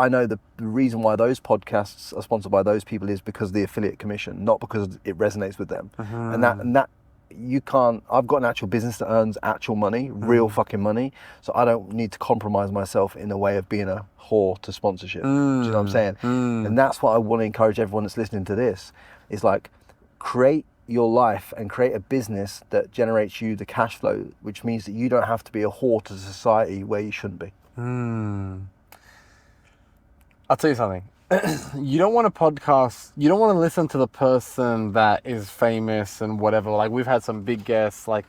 I know the reason why those podcasts are sponsored by those people is because of the affiliate commission, not because it resonates with them. And that you can't. I've got an actual business that earns actual money, real fucking money. So I don't need to compromise myself in the way of being a whore to sponsorship. Do you know what I'm saying? And that's what I want to encourage everyone that's listening to this. Is like, create your life and create a business that generates you the cash flow, which means that you don't have to be a whore to society where you shouldn't be. I'll tell you something. You don't want a podcast, you don't want to listen to the person that is famous and whatever. Like, we've had some big guests, like,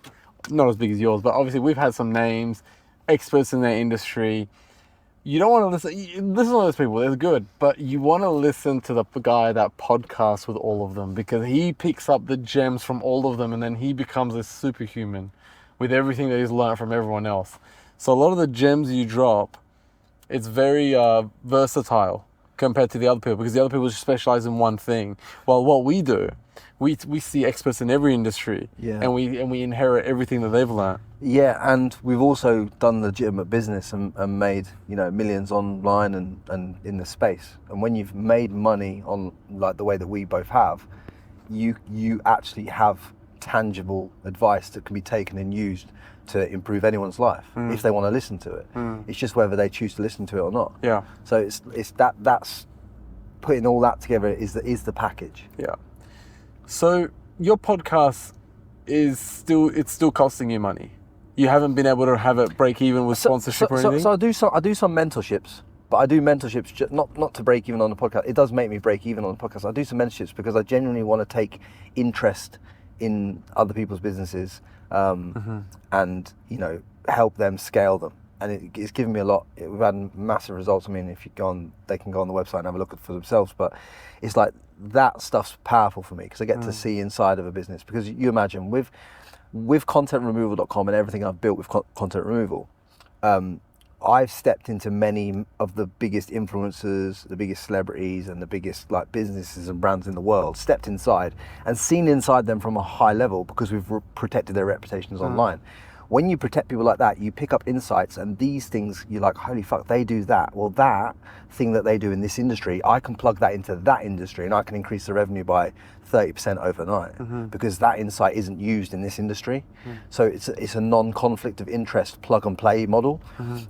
not as big as yours, but obviously we've had some names, experts in their industry. You don't want to listen to those people, they're good, but you want to listen to the guy that podcasts with all of them, because he picks up the gems from all of them, and then he becomes a superhuman with everything that he's learned from everyone else. So a lot of the gems you drop, it's very versatile compared to the other people, because the other people just specialize in one thing. Well, what we do, we see experts in every industry, and we inherit everything that they've learned. Yeah, and we've also done legitimate business and made, you know, millions online and in the space. And when you've made money on, like, the way that we both have, you actually have tangible advice that can be taken and used to improve anyone's life if they want to listen to it. It's just whether they choose to listen to it or not. Yeah. So it's that's putting all that together is the package. Yeah. So your podcast is still costing you money. You haven't been able to have it break even with sponsorship or anything? So I do some mentorships, but I do mentorships just not to break even on the podcast. It does make me break even on the podcast. I do some mentorships because I genuinely want to take interest in other people's businesses, and, you know, help them scale them. And it's given me a lot. We've had massive results. I mean, if you go on, they can go on the website and have a look for themselves. But it's like, that stuff's powerful for me because I get to see inside of a business. Because you imagine with contentremoval.com and everything I've built with content removal, I've stepped into many of the biggest influencers, the biggest celebrities, and the biggest, like, businesses and brands in the world, stepped inside and seen inside them from a high level because we've protected their reputations online. When you protect people like that, you pick up insights, and these things, you're like, holy fuck, they do that. Well, that thing that they do in this industry, I can plug that into that industry and I can increase the revenue by 30% overnight because that insight isn't used in this industry. So it's a non-conflict of interest plug and play model.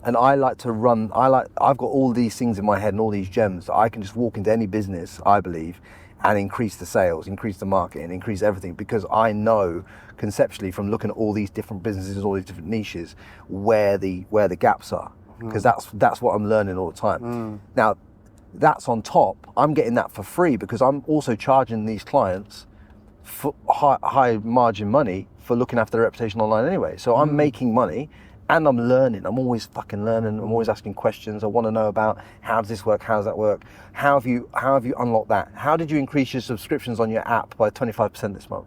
And I like to run, I've got all these things in my head and all these gems that I can just walk into any business, I believe, and increase the sales, increase the marketing, increase everything, because I know conceptually from looking at all these different businesses, all these different niches, where the gaps are, because that's what I'm learning all the time. Now, that's on top. I'm getting that for free because I'm also charging these clients for high margin money for looking after their reputation online anyway. So I'm making money. And I'm learning. I'm always fucking learning. I'm always asking questions. I want to know about, how does this work? How does that work? How have you unlocked that? How did you increase your subscriptions on your app by 25% this month?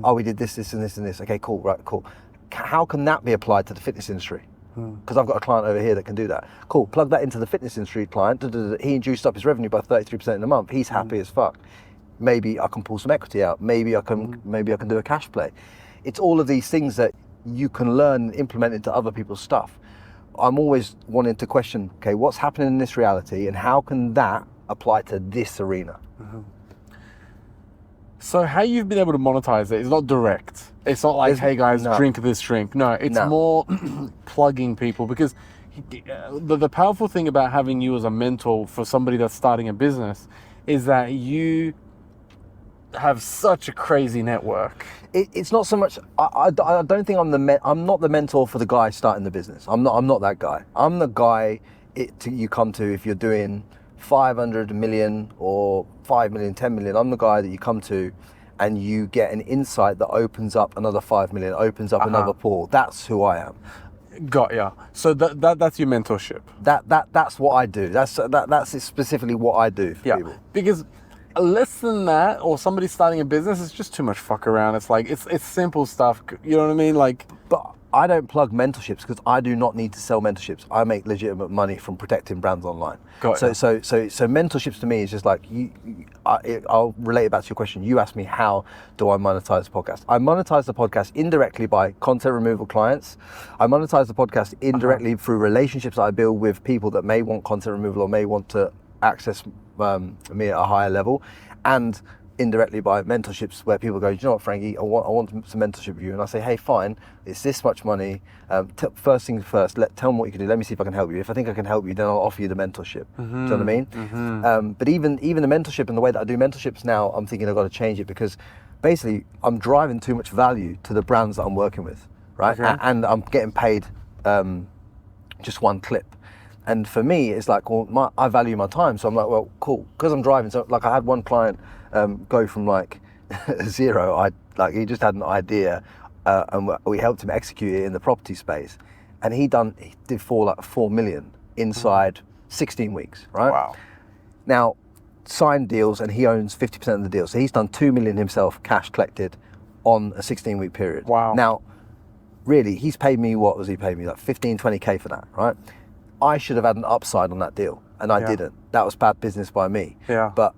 Oh, we did this, this, and this, and this. Okay, cool, right, cool. How can that be applied to the fitness industry? Because I've got a client over here that can do that. Cool, plug that into the fitness industry client. He juiced up his revenue by 33% in a month. He's happy as fuck. Maybe I can pull some equity out. Maybe I can do a cash play. It's all of these things that you can learn and implement into other people's stuff. I'm always wanting to question, okay, what's happening in this reality and how can that apply to this arena? So how you've been able to monetize it is not direct. It's not like, hey guys, drink this drink. No, it's more plugging people, because the powerful thing about having you as a mentor for somebody that's starting a business is that you have such a crazy network. It's not so much. I don't think I'm not the mentor for the guy starting the business. I'm not that guy. I'm the guy you come to if you're doing 500 million or 5 million, 10 million. I'm the guy that you come to, and you get an insight that opens up another 5 million, opens up another pool. That's who I am. Got ya. So that's your mentorship. That's what I do. That's specifically what I do for people. Because less than that, or somebody starting a business, it's just too much fuck around. It's like, it's simple stuff. You know what I mean? Like, but I don't plug mentorships because I do not need to sell mentorships. I make legitimate money from protecting brands online. Got So ya. so mentorships to me is just like I'll relate it back to your question. You asked me, how do I monetize the podcast? I monetize the podcast indirectly by content removal clients. I monetize the podcast indirectly through relationships I build with people that may want content removal or may want to access me at a higher level, and indirectly by mentorships where people go, you know what, Frankie, I want some mentorship with you, and I say, hey, fine, it's this much money. First things first, tell me what you can do. Let me see if I can help you. If I think I can help you, then I'll offer you the mentorship. Do you know what I mean? But even the mentorship and the way that I do mentorships now, I'm thinking I've got to change it, because basically I'm driving too much value to the brands that I'm working with, right? Okay. And I'm getting paid just one clip. And for me, it's like, well, I value my time. So I'm like, well, cool. Because I'm driving. So like I had one client go from like zero. He just had an idea and we helped him execute it in the property space. And he did 4 million inside 16 weeks, right? Wow. Now, signed deals, and he owns 50% of the deal. So he's done 2 million himself, cash collected on a 16-week period. Wow. Now, really, he's paid me, what was he paid me? Like 15, 20K for that, right? I should have had an upside on that deal, and I didn't. That was bad business by me. Yeah. But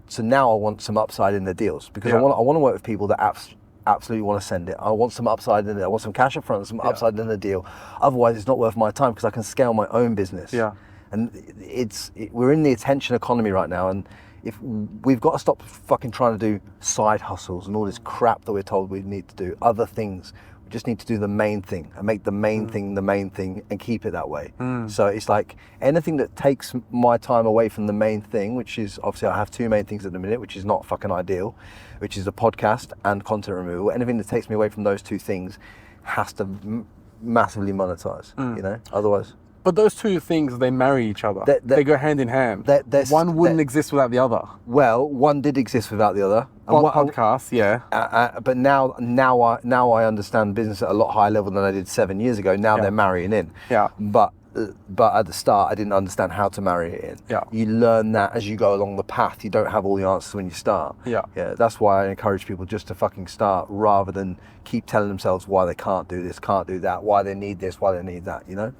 so now I want some upside in the deals, because I want to work with people that absolutely want to send it. I want some upside in it. I want some cash up front, some upside in the deal. Otherwise, it's not worth my time, because I can scale my own business. Yeah. And we're in the attention economy right now, and if we've got to stop fucking trying to do side hustles and all this crap that we're told we need to do, other things. We just need to do the main thing and make the main thing the main thing and keep it that way. So it's like anything that takes my time away from the main thing, which is obviously I have two main things at the minute, which is not fucking ideal, which is the podcast and content removal. Anything that takes me away from those two things has to massively monetize, you know, otherwise. But those two things, they marry each other. They go hand in hand. One wouldn't exist without the other. Well, one did exist without the other. Podcast, yeah. But now I understand business at a lot higher level than I did 7 years ago. Now they're marrying in. Yeah. But at the start, I didn't understand how to marry it in. Yeah. You learn that as you go along the path. You don't have all the answers when you start. Yeah. Yeah. That's why I encourage people just to fucking start, rather than keep telling themselves why they can't do this, can't do that, why they need this, why they need that. You know.